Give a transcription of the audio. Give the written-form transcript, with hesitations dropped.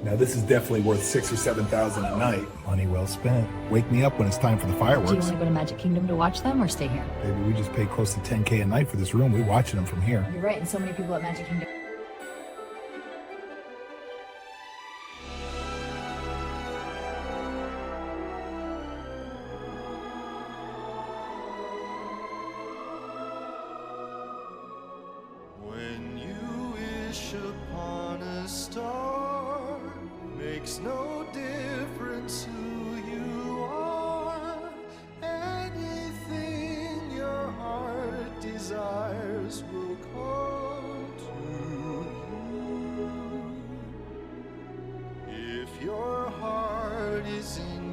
Now this is definitely worth 6,000 or 7,000 a night. Money well spent. Wake me up when it's time for the fireworks. Do you want to go to Magic Kingdom to watch them or stay here? Baby, we just pay close to 10K a night for this room. We watching them from here. You're right, and so many people at Magic Kingdom. When you wish upon a star, makes no difference who you are. Anything your heart desires will come to you. If your heart is in